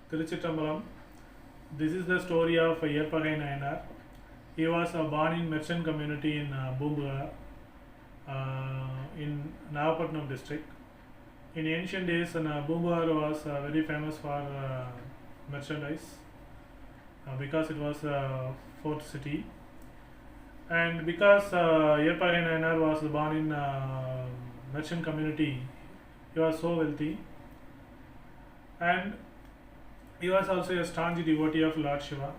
Tiruchitrambalam. This is the story of Yerpagai Nayanar. He was born in merchant community in Bumbugar in Nagapattinam district. In ancient days, Bumbugar was very famous for merchandise because it was a fort city. And because Yerpagai Nayanar was born in merchant community, he was so wealthy, and he was also a staunch devotee of Lord Shiva.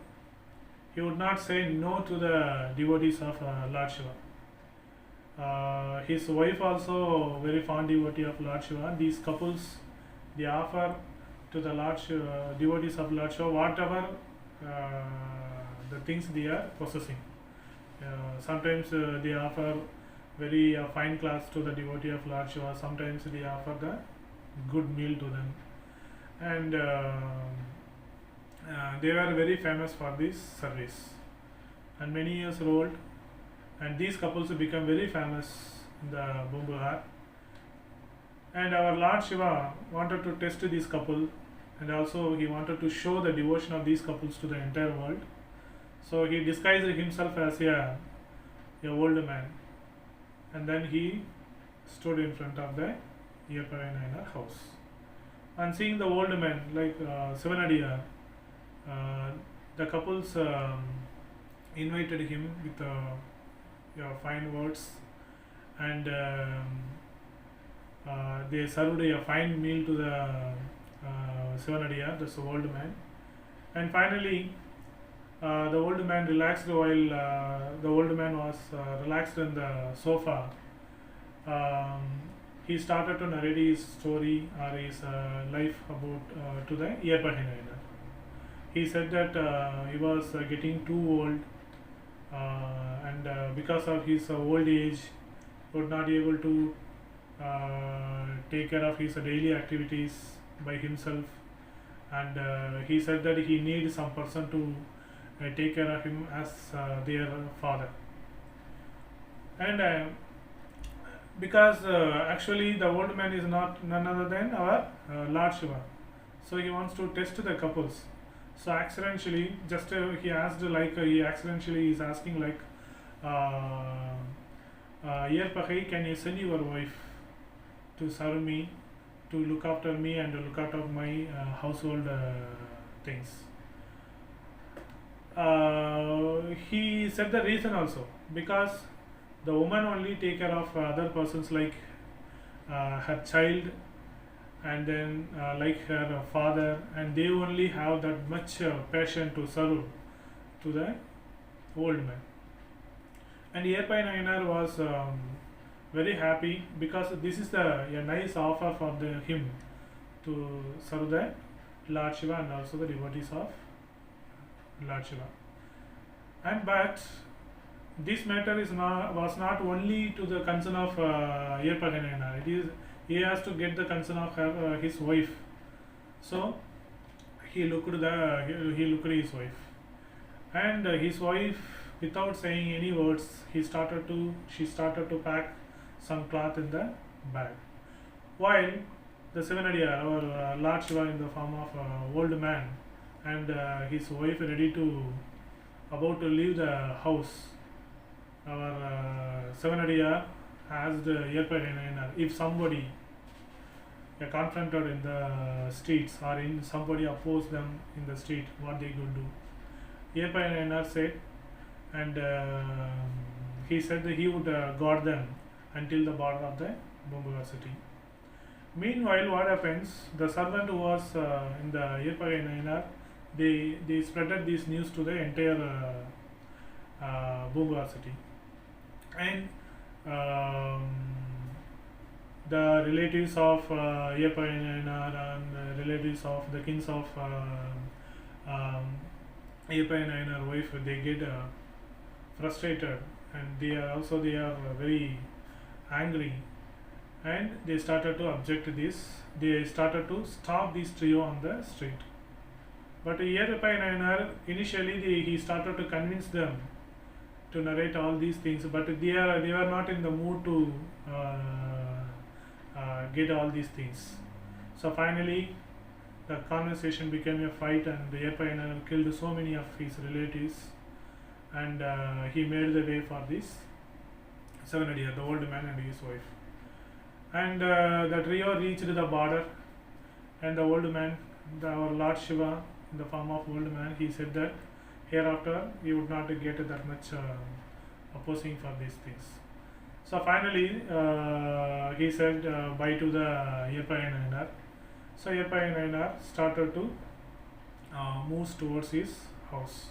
He would not say no to the devotees of Lord Shiva. His wife also very fond devotee of Lord Shiva. These couples, they offer to the Lord Shiva, devotees of Lord Shiva, whatever the things they are possessing. Sometimes they offer very fine clothes to the devotee of Lord Shiva. Sometimes they offer the good meal to them, and they were very famous for this service. And many years rolled, and these couples become very famous in the Bumbuhar. And our Lord Shiva wanted to test this couple, and also he wanted to show the devotion of these couples to the entire world. So he disguised himself as a old man, and then he stood in front of the Yerpagai Nayanar house. And seeing the old man like Sivanadiya, the couples invited him with fine words, and they served a fine meal to the Sivanadiya, this old man. And finally, the old man relaxed while the old man was relaxed on the sofa. He started to narrate his story or his life about to the Yerpagai Nayanar. He said that he was getting too old, and because of his old age, would not be able to take care of his daily activities by himself. And he said that he needs some person to take care of him as their father. And because actually the old man is not none other than our Lord Shiva, so he wants to test the couples. So accidentally, just he asked he accidentally is asking Yerpagai, can you send your wife to serve me, to look after me and look after my household things? He said the reason also, because the woman only take care of other persons like her child, and then like her father, and they only have that much passion to serve to the old man. And Yerpagai Nayanar was very happy because this is a nice offer for him to serve the Lord Shiva and also the devotees of Lord Shiva. And but this matter was not only to the concern of Yerpagai Nayanar. It is he has to get the concern of his wife. So he looked his wife, and his wife, without saying any words, she started to pack some cloth in the bag, while the Sivanadiya, our Lord Shiva in the form of old man, and his wife about to leave the house. Our Sivanadiya asked Yerpagai Nayanar if somebody confronted in the streets, or in somebody opposed them in the street, what they could do. Yerpagai Nayanar said, and he said that he would guard them until the border of the Bumbugar city. Meanwhile, what happens? The servant who was in the Yerpagai Nayanar, they spreaded this news to the entire Bumbugar city, and the relatives of Yerpagai Nayanar and relatives of the kings of Yerpagai Nayanar wife, they get frustrated, and they are very angry, and they started to object to this. They started to stop this trio on the street. But Yerpagai Nayanar, initially he started to convince them to narrate all these things, but they were not in the mood to get all these things. So finally, the conversation became a fight, and Yerpayanar killed so many of his relatives, and he made the way for this Savanadiya, the old man and his wife. And the trio reached the border, and the old man, our Lord Shiva, in the form of old man, he said that hereafter he would not get that much opposing for these things. So finally, he said bye to the Yerpayanar. So Yerpayanar started to move towards his house.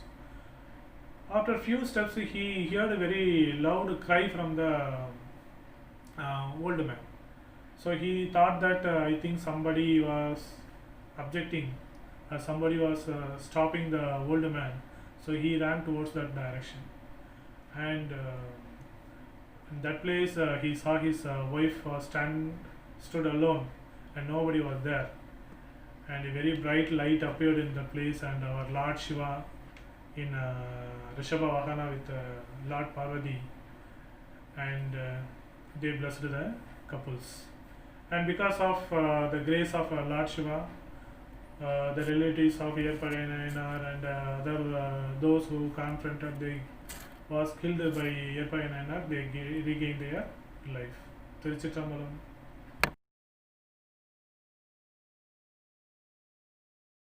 After a few steps, he heard a very loud cry from the old man. So he thought that I think somebody was objecting, somebody was stopping the old man. So he ran towards that direction, and in that place he saw his wife stood alone, and nobody was there. And a very bright light appeared in the place, and our Lord Shiva in Rishabha Vahana with Lord Parvati, and they blessed the couples. And because of the grace of Lord Shiva, the relatives of Yerpayanar and those who confronted, they was killed by Yerpayanar, they regained their life. Tiruchitrambalam.